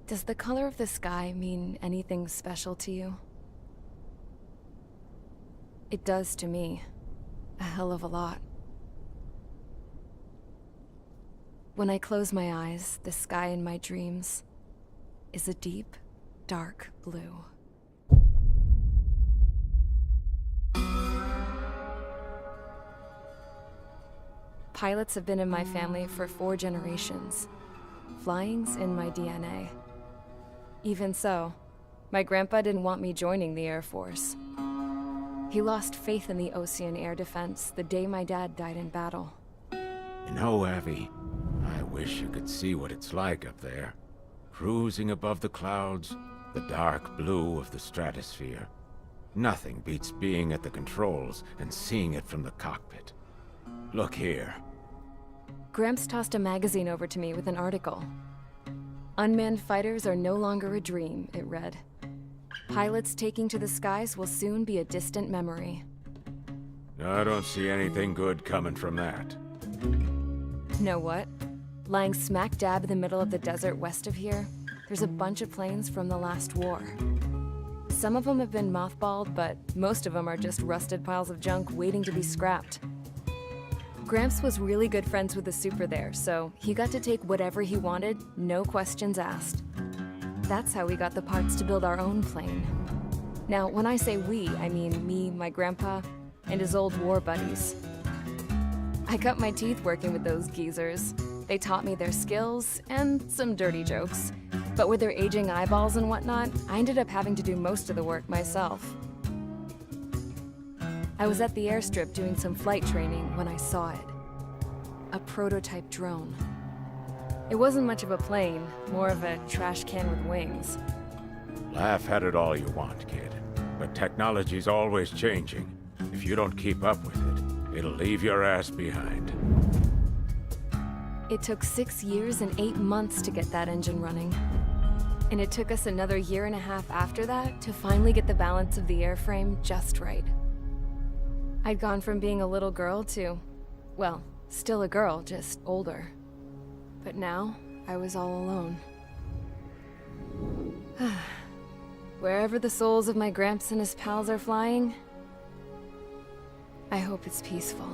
Does the color of the sky mean anything special to you? It does to me. A hell of a lot. When I close my eyes, the sky in my dreams is a deep, dark blue. Pilots have been in my family for 4 generations. Flying's in my DNA. Even so, my grandpa didn't want me joining the Air Force. He lost faith in the Osean air defense the day my dad died in battle. You know, Abby, I wish you could see what it's like up there. Cruising above the clouds, the dark blue of the stratosphere. Nothing beats being at the controls and seeing it from the cockpit. Look here. Gramps tossed a magazine over to me with an article. Unmanned fighters are no longer a dream, it read. Pilots taking to the skies will soon be a distant memory. I don't see anything good coming from that. Know what? Lying smack dab in the middle of the desert west of here, there's a bunch of planes from the last war. Some of them have been mothballed, but most of them are just rusted piles of junk waiting to be scrapped. Gramps was really good friends with the super there, so he got to take whatever he wanted, no questions asked. That's how we got the parts to build our own plane. Now, when I say we, I mean me, my grandpa, and his old war buddies. I cut my teeth working with those geezers. They taught me their skills, and some dirty jokes. But with their aging eyeballs and whatnot, I ended up having to do most of the work myself. I was at the airstrip doing some flight training when I saw it. A prototype drone. It wasn't much of a plane, more of a trash can with wings. Laugh at it all you want, kid. But technology's always changing. If you don't keep up with it, it'll leave your ass behind. It took 6 years and 8 months to get that engine running. And it took us another 1.5 years after that to finally get the balance of the airframe just right. I'd gone from being a little girl to, well, still a girl, just older. But now, I was all alone. Wherever the souls of my Gramps and his pals are flying, I hope it's peaceful.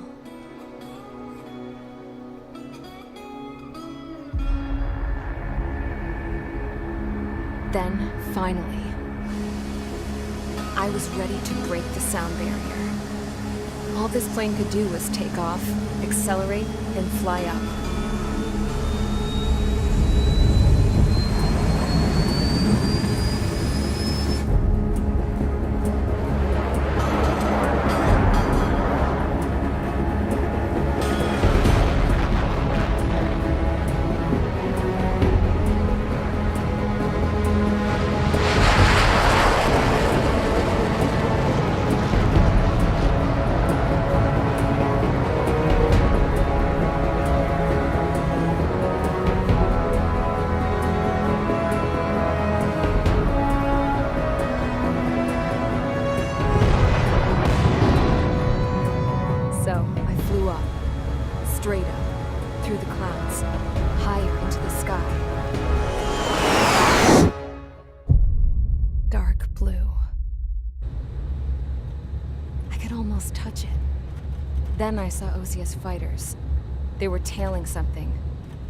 Then, finally, I was ready to break the sound barrier. All this plane could do was take off, accelerate, and fly up. Straight up, through the clouds, higher into the sky. Dark blue. I could almost touch it. Then I saw Osea's fighters. They were tailing something.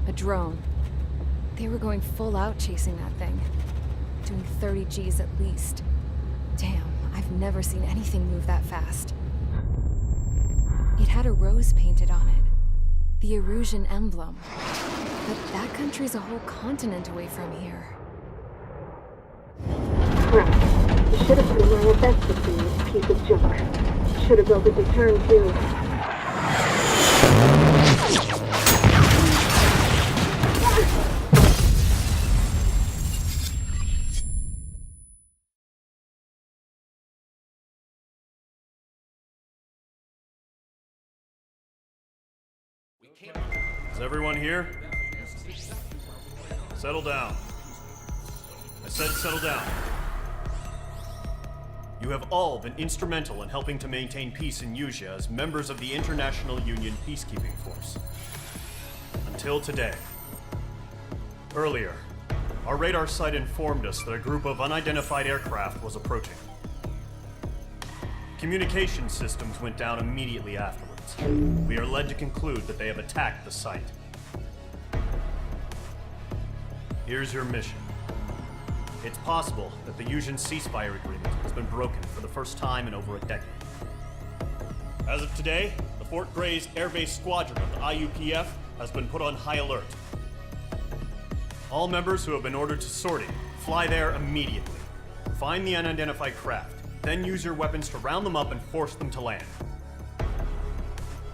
A drone. They were going full out chasing that thing. Doing 30 Gs at least. Damn, I've never seen anything move that fast. It had a rose painted on it. The Erusian emblem. But that country's a whole continent away from here. Right. You should have been wearing a vest to see this piece of junk. Should have built a deterrent too. Is everyone here? Settle down. I said settle down. You have all been instrumental in helping to maintain peace in Usea as members of the International Union Peacekeeping Force. Until today. Earlier, Our radar site informed us that a group of unidentified aircraft was approaching. Communication systems went down immediately afterwards. We are led to conclude that they have attacked the site. Here's your mission. It's possible that the Yuuzhan ceasefire agreement has been broken for the first time in over a decade. As of today, the Fort Grays Air Base Squadron of the IUPF has been put on high alert. All members who have been ordered to sortie, fly there immediately. Find the unidentified craft, then use your weapons to round them up and force them to land.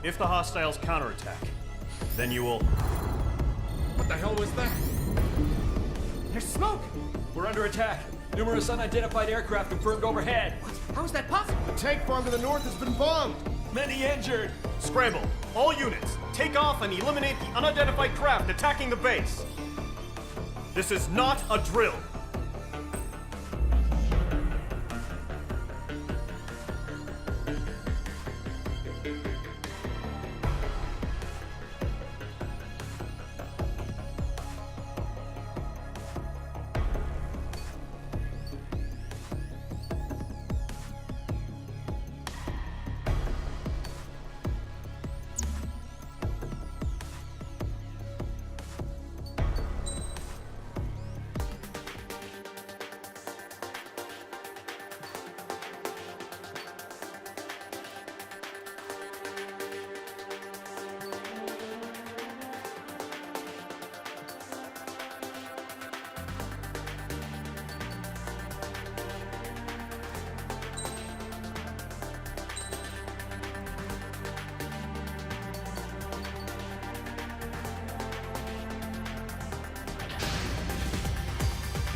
If the hostiles counterattack, then you will... What the hell was that? There's smoke! We're under attack. Numerous unidentified aircraft confirmed overhead. What? How is that possible? The tank farm to the north has been bombed! Many injured. Scramble! All units, take off and eliminate the unidentified craft attacking the base! This is not a drill!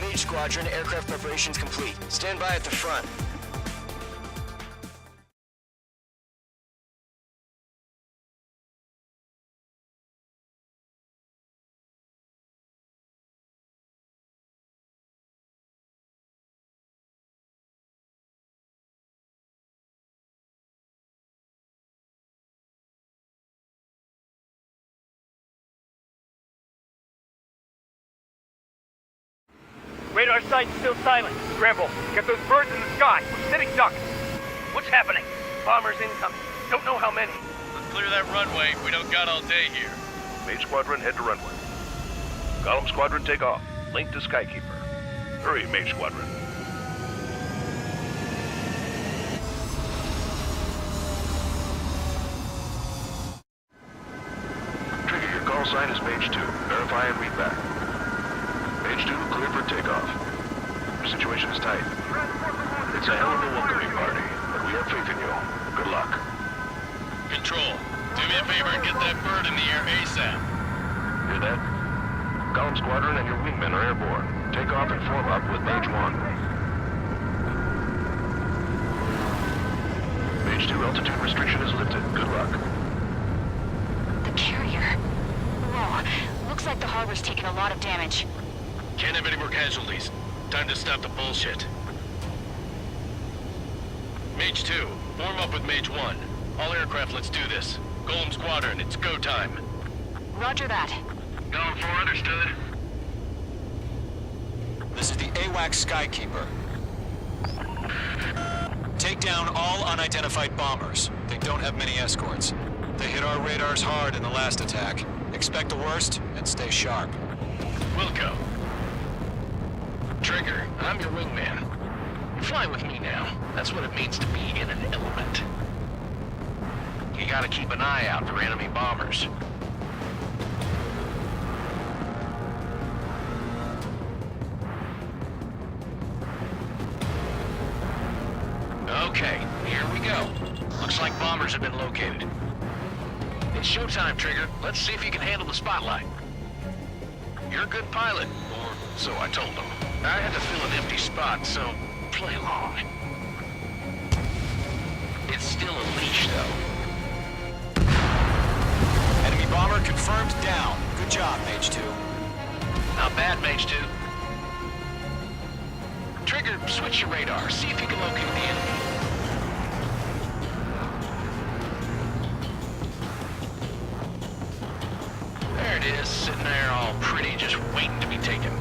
Mage Squadron, aircraft preparations complete. Stand by at the front. Radar site's still silent. Scramble. Get those birds in the sky. We're sitting ducks. What's happening? Bombers incoming. Don't know how many. Let's clear that runway. We don't got all day here. Mage Squadron, head to runway. Golem Squadron, take off. Link to Skykeeper. Hurry, Mage Squadron. Trigger, your call sign is Mage 2. Verify and read back. Mage 2, clear for takeoff. Your situation is tight. It's a hell of a welcoming party, but we have faith in you. Good luck. Control, do me a favor and get that bird in the air ASAP. Hear that? Golem Squadron and your wingmen are airborne. Take off and form up with Mage 1. Mage 2, altitude restriction is lifted. Good luck. The carrier. Whoa. Looks like the harbor's taken a lot of damage. Can't have any more casualties. Time to stop the bullshit. Mage 2, form up with Mage 1. All aircraft, let's do this. Golem Squadron, it's go time. Roger that. Golem 4, understood. This is the AWACS Skykeeper. Take down all unidentified bombers. They don't have many escorts. They hit our radars hard in the last attack. Expect the worst and stay sharp. Wilco. Trigger, I'm your wingman. Fly with me now. That's what it means to be in an element. You gotta keep an eye out for enemy bombers. Okay, here we go. Looks like bombers have been located. It's showtime, Trigger. Let's see if you can handle the spotlight. You're a good pilot, or so I told them. I had to fill an empty spot, so play along. It's still a leash, though. Enemy bomber confirmed down. Good job, Mage 2. Not bad, Mage 2. Trigger, switch your radar. See if you can locate the enemy. There it is, sitting there all pretty, just waiting to be taken.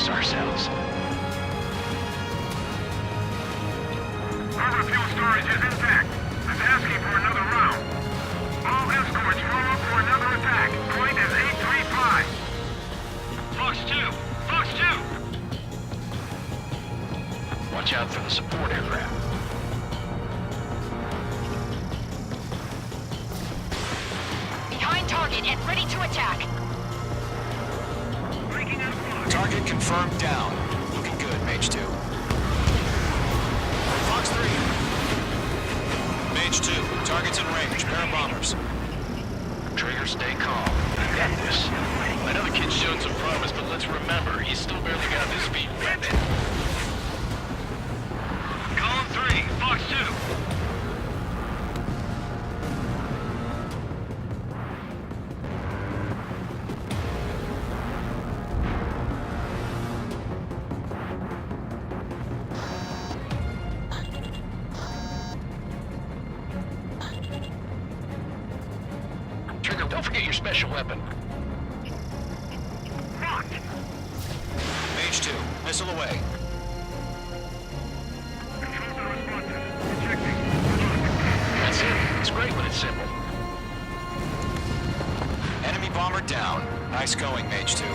brace ourselves. Harbor fuel storage is intact. It's asking for another round. All escorts roll up for another attack. Point is 835. Fox 2! Fox 2! Watch out for the support aircraft. Behind target and ready to attack. Target confirmed down. Looking good, Mage 2. Fox 3. Mage 2, target's in range. Pair of bombers. Trigger, stay calm. You got this. I know the kid's shown some promise, but let's remember, he's still barely got his feet wet. Column 3, Fox 2. Trigger, don't forget your special weapon. Mage 2, missile away. That's it. It's great when it's simple. Enemy bomber down. Nice going, Mage 2.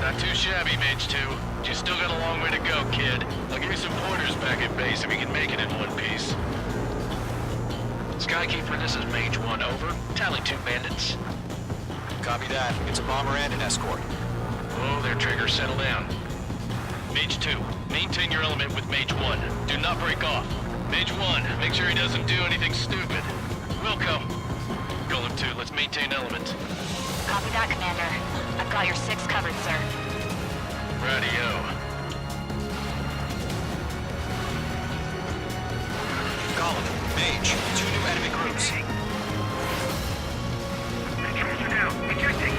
Not too shabby, Mage 2. You still got a long way to go, kid. I'll give you some pointers back at base if you can make it in one piece. Skykeeper, this is Mage 1, over. Tally 2 bandits. Copy that. It's a bomber and an escort. Whoa there, Trigger. Settle down. Mage 2, maintain your element with Mage 1. Do not break off. Mage 1, make sure he doesn't do anything stupid. Wilco. Golem 2, let's maintain element. Copy that, Commander. I've got your 6 covered, sir. Radio. Colin, Mage, 2 new enemy groups. Controls are down. Ejecting.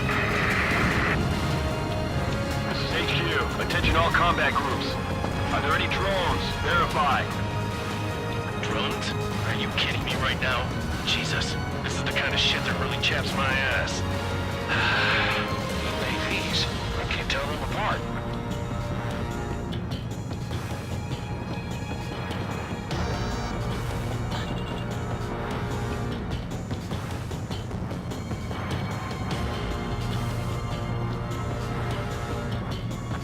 This is HQ. Attention all combat groups. Are there any drones? Verify. Drones? Are you kidding me right now? Jesus, this is the kind of shit that really chaps my ass. UAVs. I can't tell them apart.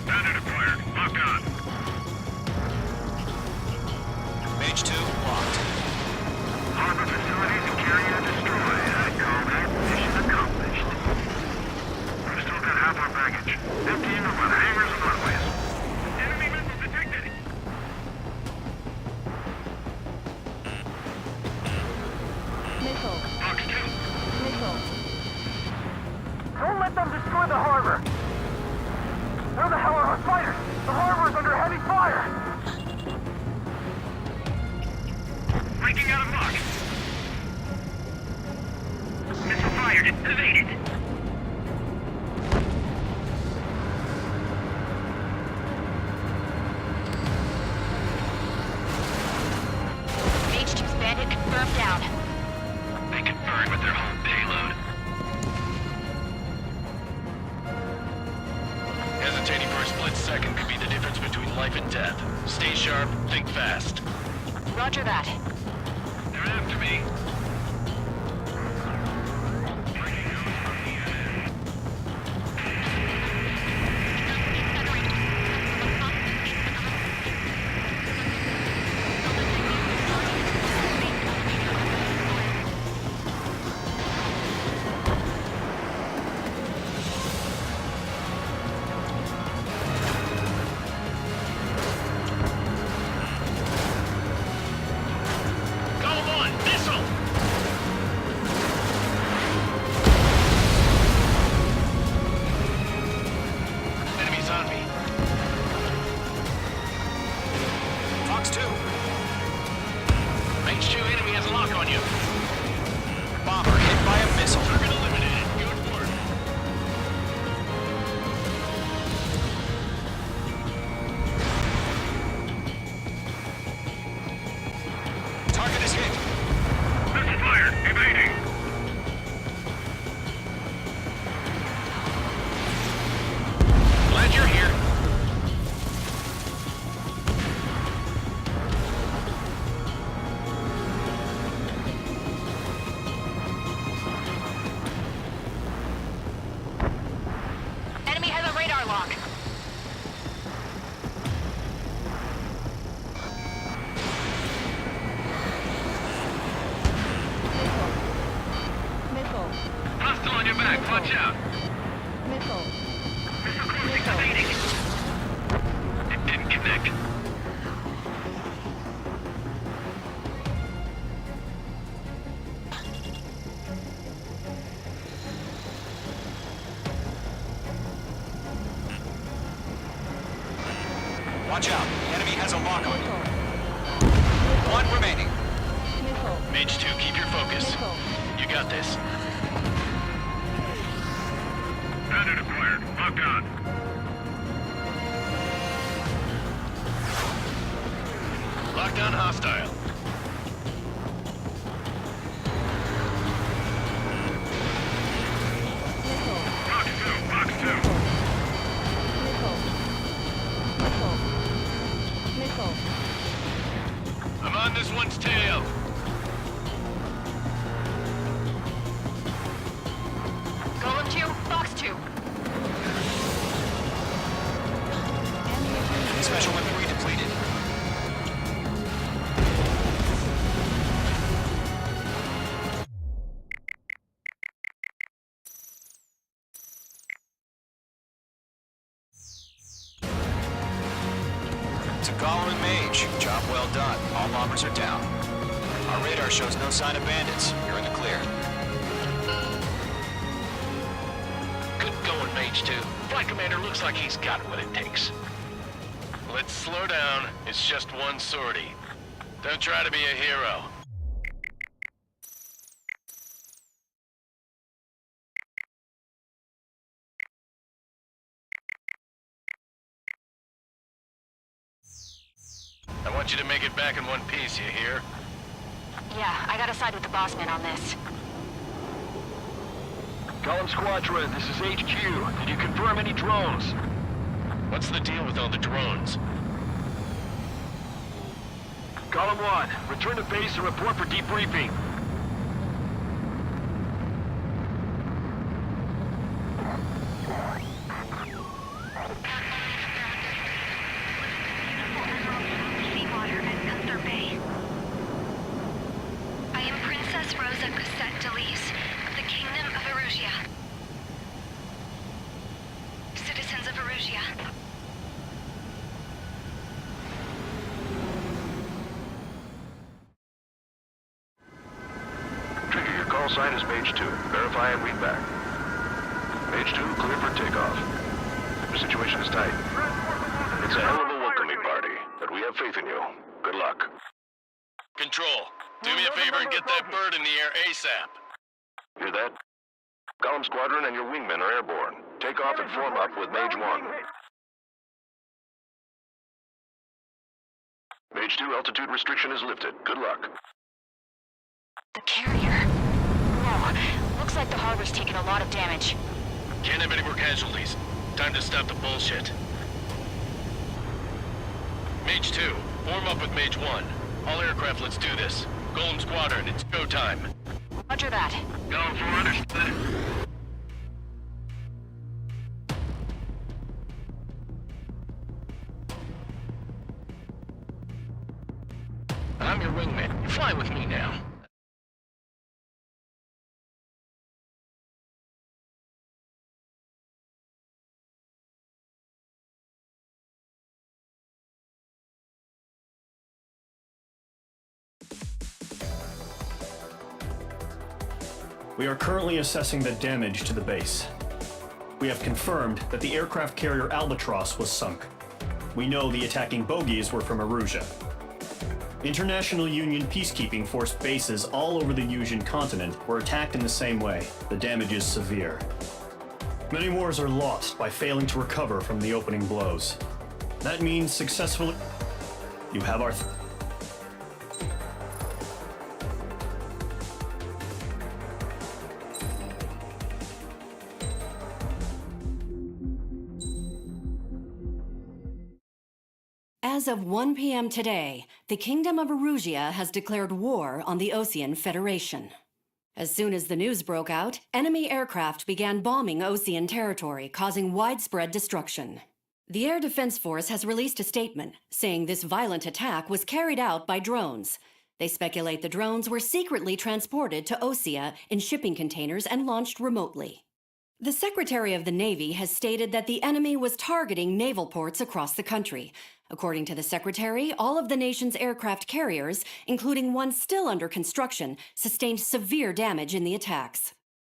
Bandit acquired. Lock on. Mage 2, locked. Harbor facilities and carrier destroyed. I call that mission accomplished. We've still got half our baggage. 15 of our hangars and runways. Enemy missiles detected. Missile. Fox 2. Missile. Don't let them destroy the harbor. Where the hell are our fighters? The harbor is under heavy fire. Breaking out of lock. Missile fired. Evaded. Mage 2's bandit confirmed down. They can burn with their whole payload. Hesitating for a split second could be the difference between life and death. Stay sharp, think fast. Roger that. They're after me. Column 1, missile! Watch out. The enemy has a lock on you. One remaining. Mage 2, keep your focus. You got this. Bandit acquired. Locked on. Lockdown hostile. Box 2. I'm on this one's tail. Golem 2, Box 2. Specialman 3 depleted. To Golem and Mage, job well done. All bombers are down. Our radar shows no sign of bandits. You're in the clear. Good going, Mage 2. Flight Commander looks like he's got what it takes. Let's slow down. It's just one sortie. Don't try to be a hero. I want you to make it back in one piece, you hear? Yeah, I gotta side with the boss man on this. Column Squadron, this is HQ. Did you confirm any drones? What's the deal with all the drones? Column 1, return to base and report for debriefing. Seawater and Gunther Bay. I am Princess Rosa Cosette Delise of the Kingdom of Erusia. Citizens of Erusia. Trigger, your call sign is Mage 2. Verify and read back. Mage 2, clear for takeoff. The situation is tight. It's a hell of a welcoming party, but we have faith in you. Good luck. Control, do me a favor and get that bird in the air ASAP. Hear that? Column Squadron and your wingmen are airborne. Take off and form up with Mage 1. Mage 2, altitude restriction is lifted. Good luck. The carrier. Whoa, looks like the harbor's taken a lot of damage. Can't have any more casualties. Time to stop the bullshit. Mage 2, form up with Mage 1. All aircraft, let's do this. Golem Squadron, it's go time. Roger that. Going for understood. I'm your wingman. Fly with me now. We are currently assessing the damage to the base. We have confirmed that the aircraft carrier Albatross was sunk. We know the attacking bogies were from Erusia. International Union peacekeeping force bases all over the Yusian continent were attacked in the same way. The damage is severe. Many wars are lost by failing to recover from the opening blows. That means successfully... You have our... As of 1 p.m. today, the Kingdom of Erusia has declared war on the Osean Federation. As soon as the news broke out, enemy aircraft began bombing Osean territory, causing widespread destruction. The Air Defense Force has released a statement saying this violent attack was carried out by drones. They speculate the drones were secretly transported to Osea in shipping containers and launched remotely. The Secretary of the Navy has stated that the enemy was targeting naval ports across the country. According to the Secretary, all of the nation's aircraft carriers, including one still under construction, sustained severe damage in the attacks.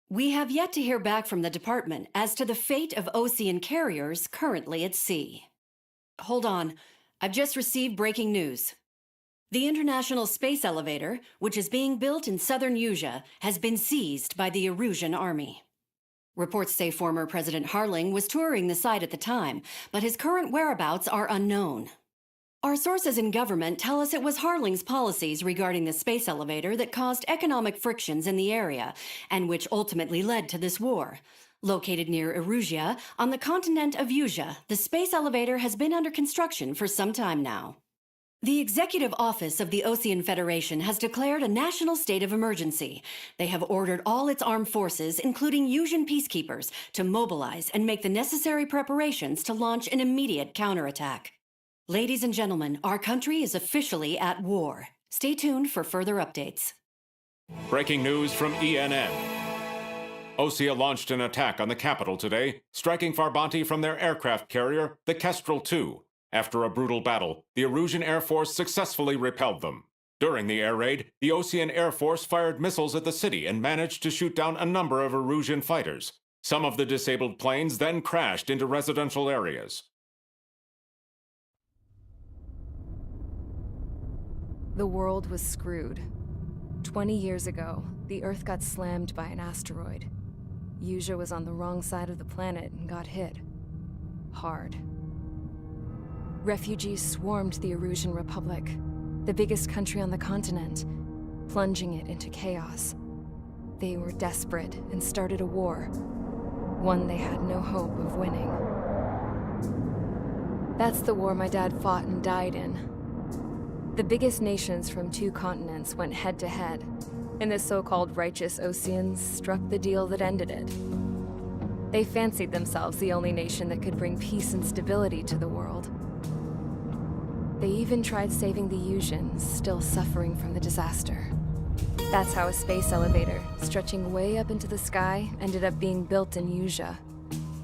We have yet to hear back from the department as to the fate of Osean carriers currently at sea. Hold on. I've just received breaking news. The International Space Elevator, which is being built in southern Usea, has been seized by the Erusian army. Reports say former President Harling was touring the site at the time, but his current whereabouts are unknown. Our sources in government tell us it was Harling's policies regarding the space elevator that caused economic frictions in the area, and which ultimately led to this war. Located near Erusea, on the continent of Usea, the space elevator has been under construction for some time now. The Executive Office of the Osean Federation has declared a national state of emergency. They have ordered all its armed forces, including Usian peacekeepers, to mobilize and make the necessary preparations to launch an immediate counterattack. Ladies and gentlemen, our country is officially at war. Stay tuned for further updates. Breaking news from ENN. Osea launched an attack on the capital today, striking Farbanti from their aircraft carrier, the Kestrel II. After a brutal battle, the Erusian Air Force successfully repelled them. During the air raid, the Osean Air Force fired missiles at the city and managed to shoot down a number of Erusian fighters. Some of the disabled planes then crashed into residential areas. The world was screwed. 20 years ago, the Earth got slammed by an asteroid. Usea was on the wrong side of the planet and got hit. Hard. Refugees swarmed the Erusian Republic, the biggest country on the continent, plunging it into chaos. They were desperate and started a war, one they had no hope of winning. That's the war my dad fought and died in. The biggest nations from 2 continents went head-to-head, and the so-called righteous Oseans struck the deal that ended it. They fancied themselves the only nation that could bring peace and stability to the world. They even tried saving the Usians, still suffering from the disaster. That's how a space elevator, stretching way up into the sky, ended up being built in Usea,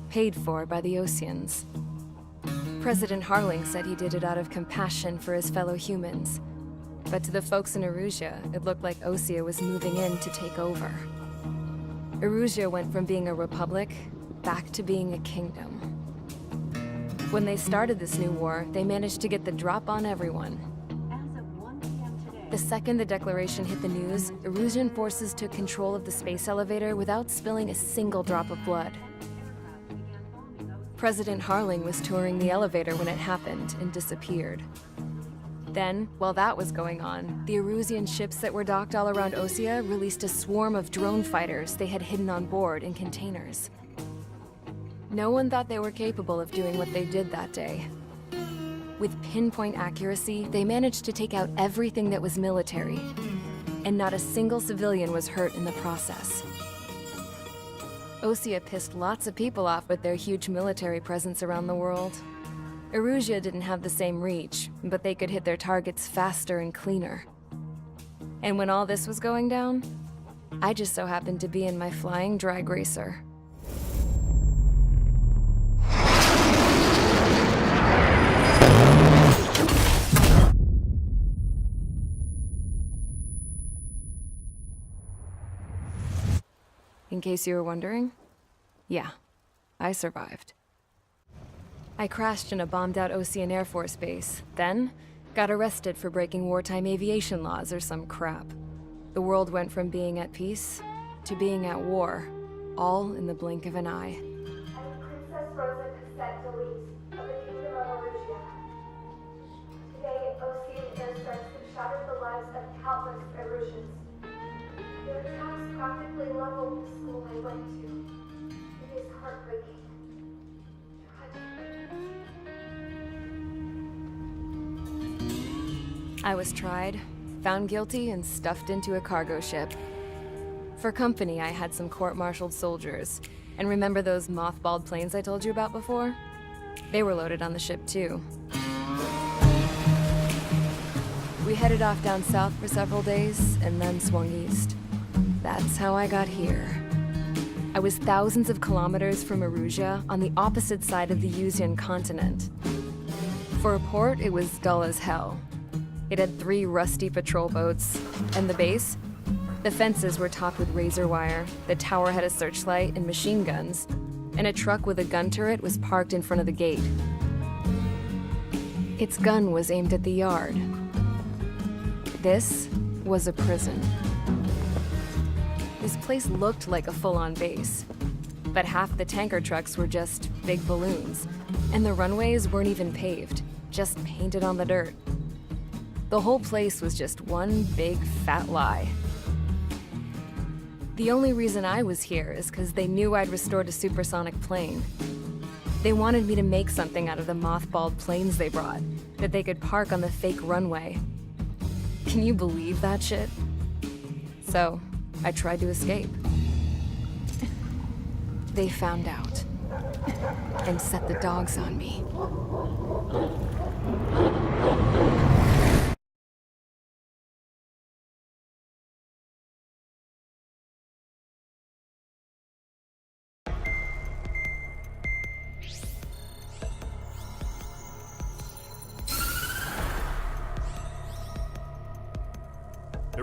paid for by the Oseans. President Harling said he did it out of compassion for his fellow humans. But to the folks in Erusea, it looked like Osea was moving in to take over. Erusea went from being a republic back to being a kingdom. When they started this new war, they managed to get the drop on everyone. The second the declaration hit the news, Erusian forces took control of the space elevator without spilling a single drop of blood. President Harling was touring the elevator when it happened and disappeared. Then, while that was going on, the Erusian ships that were docked all around Osea released a swarm of drone fighters they had hidden on board in containers. No one thought they were capable of doing what they did that day. With pinpoint accuracy, they managed to take out everything that was military, and not a single civilian was hurt in the process. Osea pissed lots of people off with their huge military presence around the world. Erusea didn't have the same reach, but they could hit their targets faster and cleaner. And when all this was going down, I just so happened to be in my flying drag racer. In case you were wondering, yeah, I survived. I crashed in a bombed-out Osean Air Force base, then got arrested for breaking wartime aviation laws or some crap. The world went from being at peace to being at war, all in the blink of an eye. Princess Rosa Cassette Delise of the Kingdom of Erusea. Today, Osean airstrikes have shattered the lives of countless Erusians. Their attacks practically leveled the school I went to. It is heartbreaking. I was tried, found guilty, and stuffed into a cargo ship. For company, I had some court-martialed soldiers. And remember those mothballed planes I told you about before? They were loaded on the ship, too. We headed off down south for several days, and then swung east. That's how I got here. I was thousands of kilometers from Erusea, on the opposite side of the Usian continent. For a port, it was dull as hell. It had 3 rusty patrol boats, and the base? The fences were topped with razor wire, the tower had a searchlight and machine guns, and a truck with a gun turret was parked in front of the gate. Its gun was aimed at the yard. This was a prison. This place looked like a full-on base, but half the tanker trucks were just big balloons, and the runways weren't even paved, just painted on the dirt. The whole place was just one big fat lie. The only reason I was here is because they knew I'd restored a supersonic plane. They wanted me to make something out of the mothballed planes they brought, that they could park on the fake runway. Can you believe that shit? So, I tried to escape. They found out, and set the dogs on me.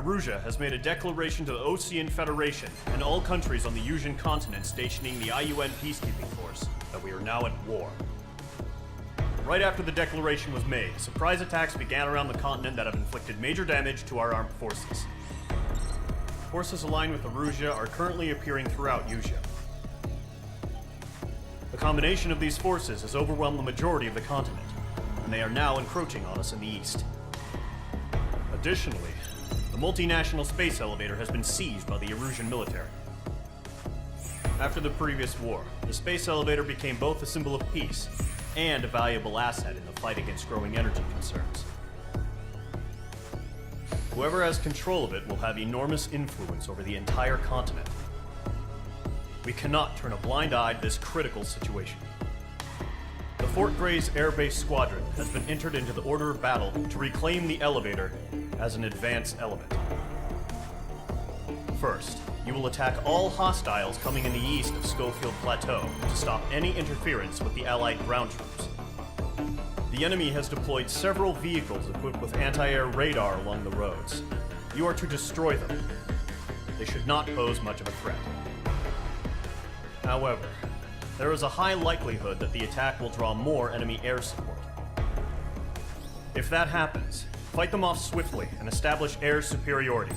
Erusia has made a declaration to the Osean Federation and all countries on the Yusian continent stationing the IUN peacekeeping force that we are now at war. Right after the declaration was made, surprise attacks began around the continent that have inflicted major damage to our armed forces. Forces aligned with Erusia are currently appearing throughout Yusia. The combination of these forces has overwhelmed the majority of the continent, and they are now encroaching on us in the east. Additionally, the multinational space elevator has been seized by the Erusian military. After the previous war, the space elevator became both a symbol of peace and a valuable asset in the fight against growing energy concerns. Whoever has control of it will have enormous influence over the entire continent. We cannot turn a blind eye to this critical situation. The Fort Gray's Air Base Squadron has been entered into the order of battle to reclaim the elevator as an advanced element. First, you will attack all hostiles coming in the east of Schofield Plateau to stop any interference with the Allied ground troops. The enemy has deployed several vehicles equipped with anti-air radar along the roads. You are to destroy them. They should not pose much of a threat. However, there is a high likelihood that the attack will draw more enemy air support. If that happens, fight them off swiftly and establish air superiority.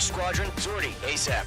Squadron, sortie, ASAP.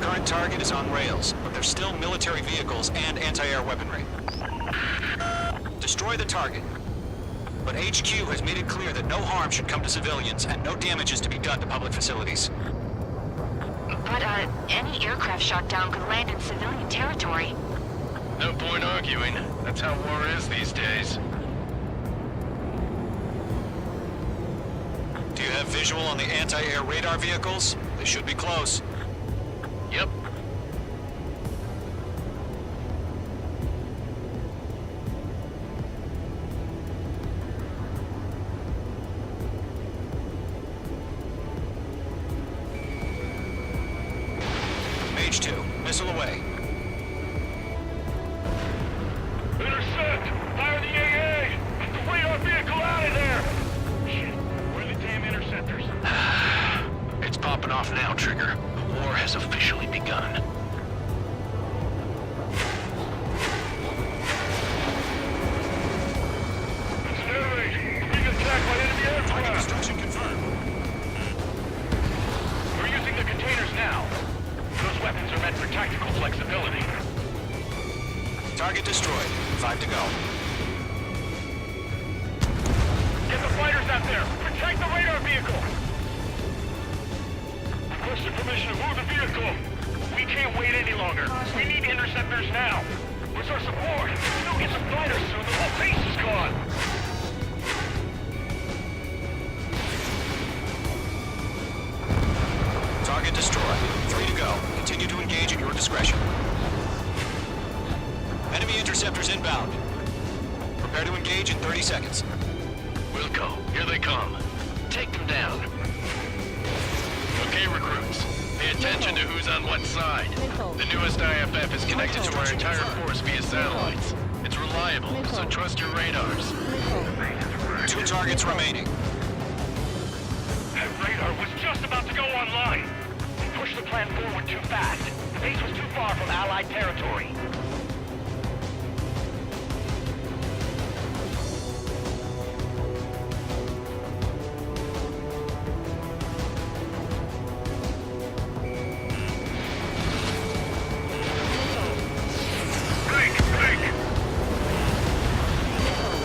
Current target is on rails, but there's still military vehicles and anti-air weaponry. Destroy the target. But HQ has made it clear that no harm should come to civilians and no damage is to be done to public facilities. But, any aircraft shot down could land in civilian territory. No point arguing. That's how war is these days. Do you have visual on the anti-air radar vehicles? They should be close. Yep. Mage 2, missile away. Intercept! Fire the AA! Get the radar vehicle out of there! Shit, where are the damn interceptors? It's popping off now, Trigger. The war has officially begun. Sterling, being attacked by enemy aircraft! Destruction confirmed. We're using the containers now. Those weapons are meant for tactical flexibility. Target destroyed. 5 to go. Get the fighters out there! Protect the radar vehicle! Requested permission to move the vehicle. We can't wait any longer. We need interceptors now. Where's our support? We don't get some fighters soon. The whole base is gone. Target destroyed. 3 to go. Continue to engage at your discretion. Enemy interceptors inbound. Prepare to engage in 30 seconds. Wilco, here they come. Take them down. Okay, recruits. Pay attention to who's on what side. The newest IFF is connected to our entire force via satellites. It's reliable, so trust your radars. 2 targets remaining. That radar was just about to go online. We pushed the plan forward too fast. The base was too far from Allied territory.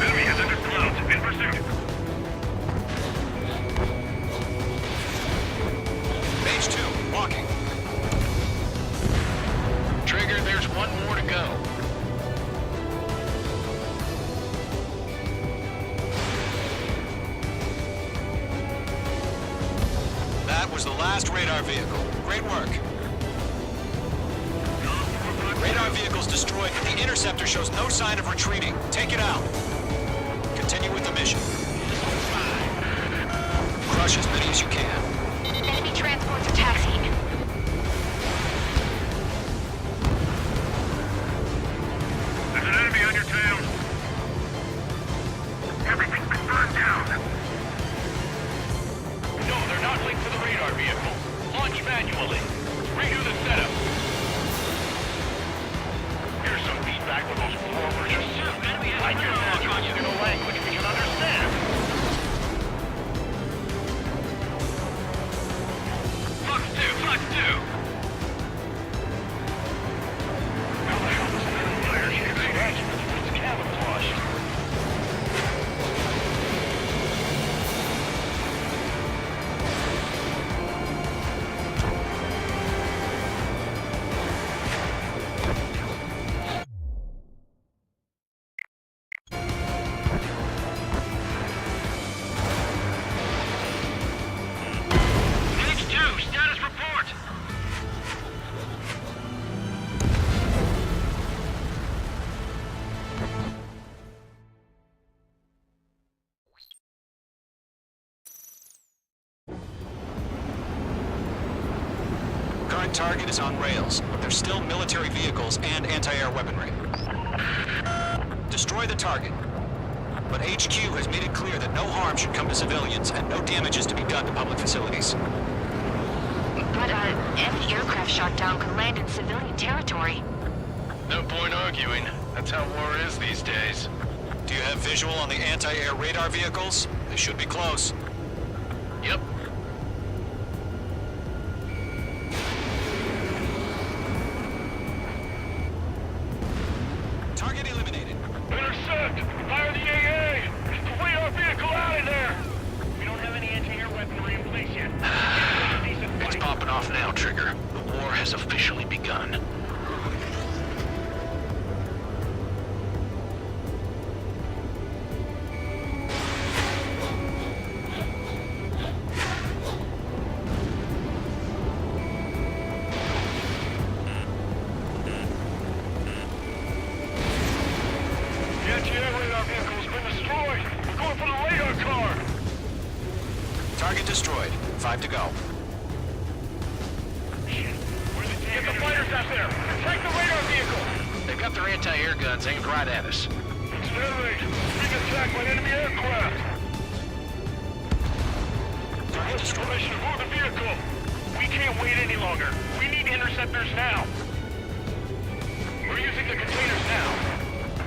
Enemy has entered clouds. In pursuit. Mage 2, walking. Trigger, there's one more to go. That was the last radar vehicle. Great work. Radar vehicle's destroyed, but the interceptor shows no sign of retreating. Take it out. Continue with the mission. Crush as many as you can. Enemy transports are taxiing. There's an enemy on your tail. Everything's been burned down. No, they're not linked to the radar vehicle. Launch manually. Redo the setup. Here's some feedback from those forward. I can imagine in a language we can understand. Fox target is on rails, but there's still military vehicles and anti-air weaponry. Destroy the target. But HQ has made it clear that no harm should come to civilians and no damage is to be done to public facilities. But, any aircraft shot down could land in civilian territory. No point arguing. That's how war is these days. Do you have visual on the anti-air radar vehicles? They should be close. Yep. Target eliminated. Intercept! Fire the AA! Flee our vehicle out of there! We don't have any anti-air weaponry in place yet. It's popping off now, Trigger. The war has officially begun. The anti-air radar vehicle's been destroyed! We're going for the radar car! Target destroyed. 5 to go. Get the fighters out there! Take the radar vehicle! They've got their anti-air guns aimed right at us. Accelerate! Being attacked by enemy aircraft! Target destroyed. Permission to move the vehicle! We can't wait any longer. We need interceptors now! We're using the containers now.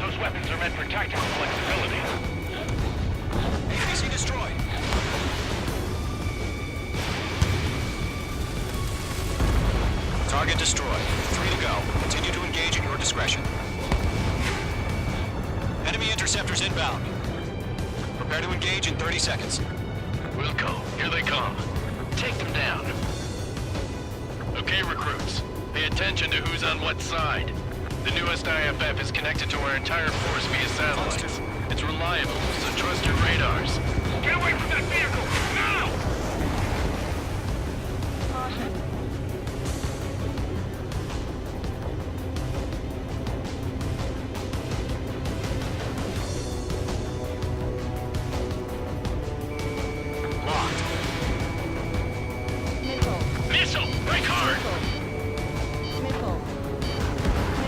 Those weapons are meant for tactical flexibility. APC destroyed. Target destroyed. 3 to go. Continue to engage at your discretion. Enemy interceptors inbound. Prepare to engage in 30 seconds. Wilco, here they come. Take them down. Okay, recruits. Pay attention to who's on what side. The newest IFF is connected to our entire force via satellite. It's reliable, so trust your radars. Get away from that vehicle! Now! Locked. Missile! Break hard!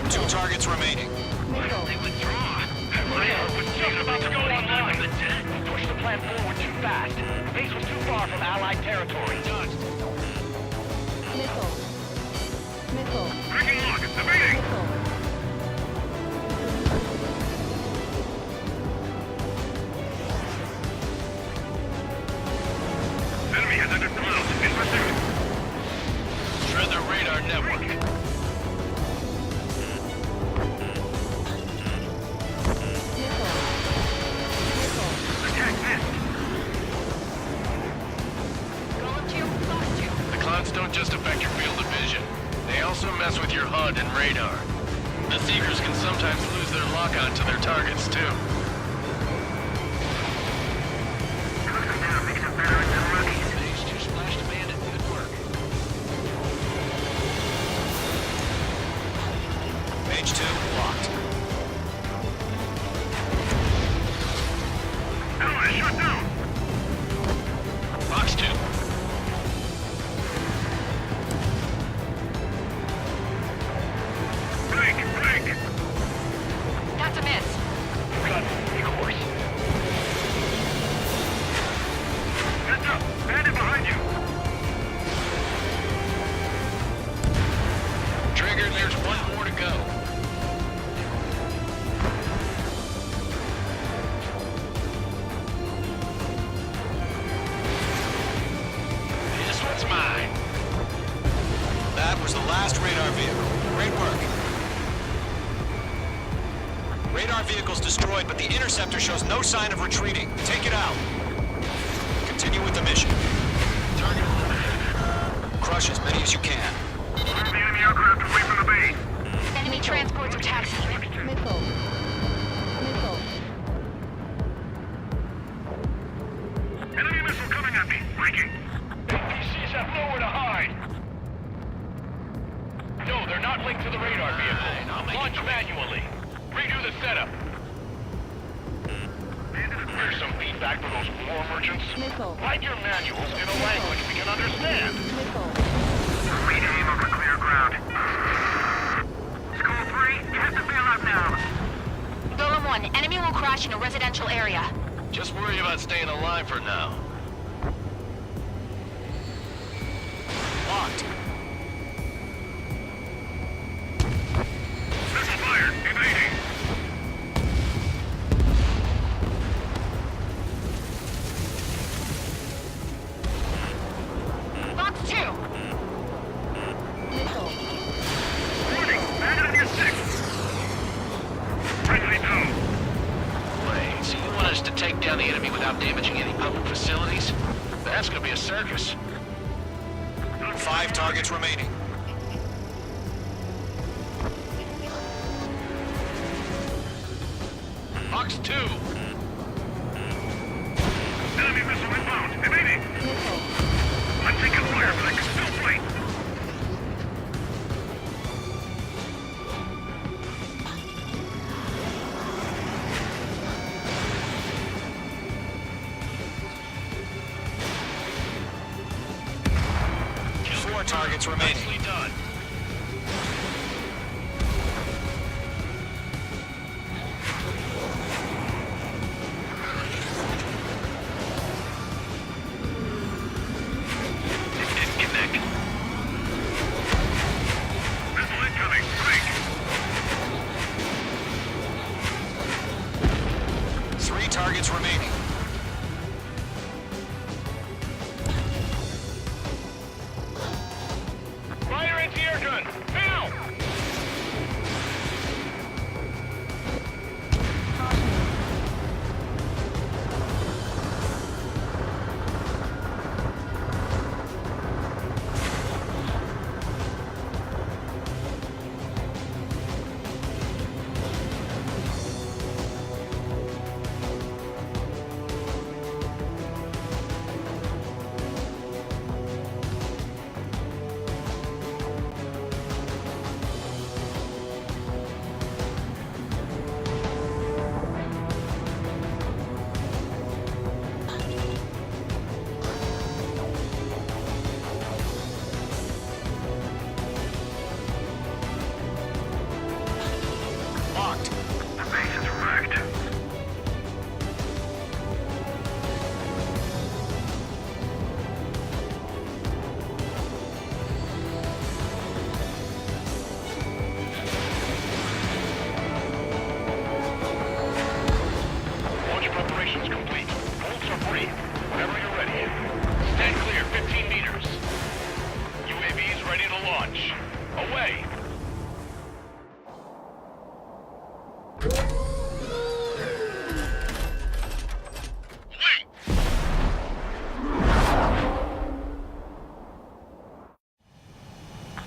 2 targets remaining. They withdraw. Radar was just about to go online! Push the plan forward too fast. Base was too far from Allied territory. Breaking lock! Evading! Enemy has entered clouds. In pursuit. Shred their radar network. Attack missed. The clouds don't just affect your field of vision. They also mess with your HUD and radar. The Seekers can sometimes lose their lock-on to their targets, too. Makes it better than rookies. Phase 2 splashed a bandit. Good work. Page 2 locked. Ally shut down! Box 2. Break! That's a miss. Got it. Course. Heads up! Bandit behind you! Trigger, there's one more to go. This one's mine. That was the last radar vehicle. Great work. Radar vehicle's destroyed, but the interceptor shows no sign of retreating. Take it out. Continue with the mission. Target eliminated. Crush as many as you can. Move the enemy aircraft away from the base! Enemy transports are taxiing. Enemy missile coming at me! Breaking! APCs have nowhere to hide! No, they're not linked to the radar vehicle. Launch manually. Redo the setup. Here's some feedback for those war merchants. Write your manuals in a language we can understand. Read aim of the clear ground. Skull 3, you have to bail out now. Golem 1, enemy will crash in a residential area. Just worry about staying alive for now. Locked. Missile fired. Evading. Box 2. Warning. Bandit on your 6. Friendly down. Wait, so you want us to take down the enemy without damaging any public facilities? That's gonna be a circus. 5 targets remaining. Box 2. Enemy missile inbound. Evading. I'm taking fire, but I can still fight. Four targets remaining. Nicely done. Disconnect. Missile incoming. Break. 3 targets remaining. Fire anti-air gun! Now! Locked. The base is wrecked. Launch preparations complete. Bolts are free. Whenever you're ready. Stand clear, 15 meters. UAVs ready to launch. Away!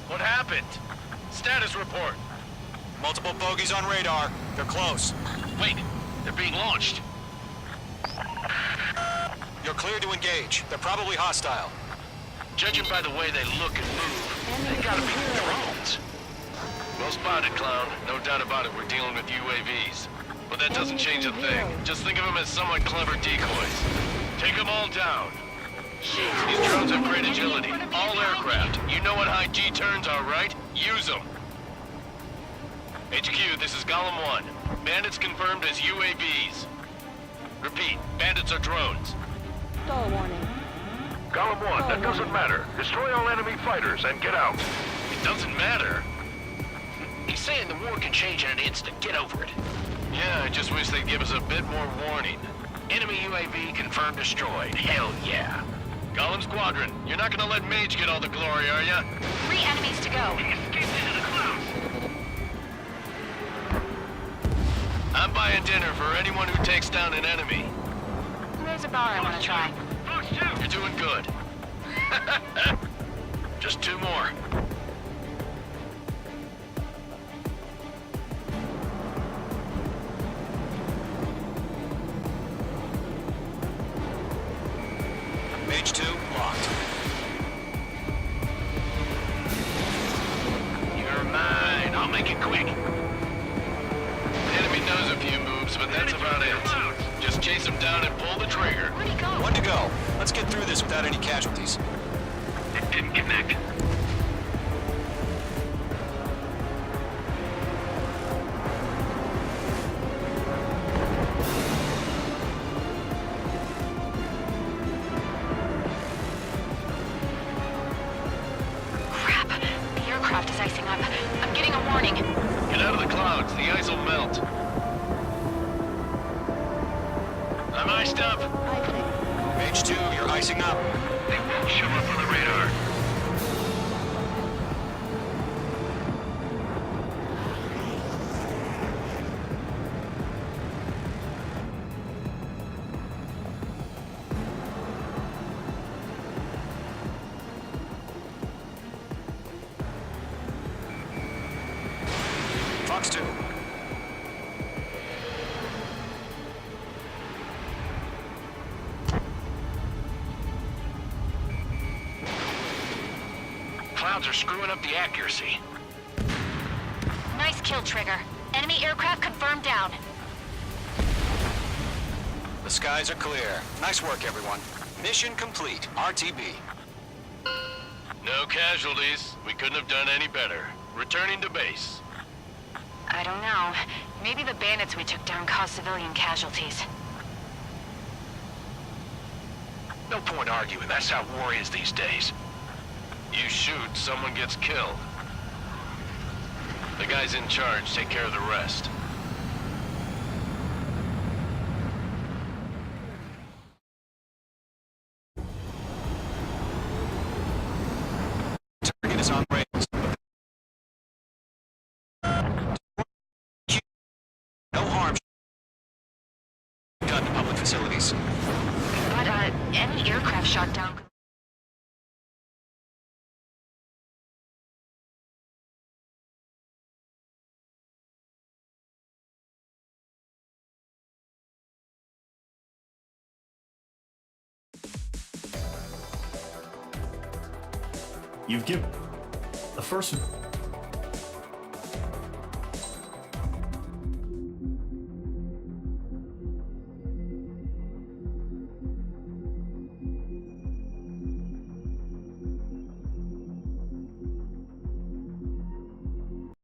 What happened? Status report. Multiple bogeys on radar. They're close. Wait, they're being launched. You're clear to engage. They're probably hostile. Judging by the way they look and move, they gotta be drones. Well spotted, clown. No doubt about it, we're dealing with UAVs. But that doesn't change a thing. Just think of them as somewhat clever decoys. Take them all down. These drones have great agility. All aircraft. You know what high G-turns are, right? Use them. HQ, this is Golem 1. Bandits confirmed as UAVs. Repeat, bandits are drones. Golem 1, that doesn't matter. Destroy all enemy fighters and get out. It doesn't matter. He's saying the war can change in an instant. Get over it. Yeah, I just wish they'd give us a bit more warning. Enemy UAV confirmed destroyed. Hell yeah. Golem Squadron, you're not gonna let Mage get all the glory, are ya? 3 enemies to go. Escaped into the clouds. I'm buying dinner for anyone who takes down an enemy. There's a bar I want to try. Fox 2. You're doing good. Just 2 more. Mage 2, locked. You're mine. I'll make it quick. The enemy knows a few moves, but that's about it. Just chase him down and pull the trigger. Where'd he go? 1 to go. Let's get through this without any casualties. It didn't connect. I'm iced up. Mage 2, you're icing up. They won't show up on the radar. Fox 2. Clouds are screwing up the accuracy. Nice kill, Trigger. Enemy aircraft confirmed down. The skies are clear. Nice work, everyone. Mission complete. RTB. No casualties. We couldn't have done any better. Returning to base. I don't know. Maybe the bandits we took down caused civilian casualties. No point arguing. That's how war is these days. You shoot, someone gets killed. The guys in charge take care of the rest. Target is on rails. No harm. Gun to public facilities. But, any aircraft shot down... You've given the first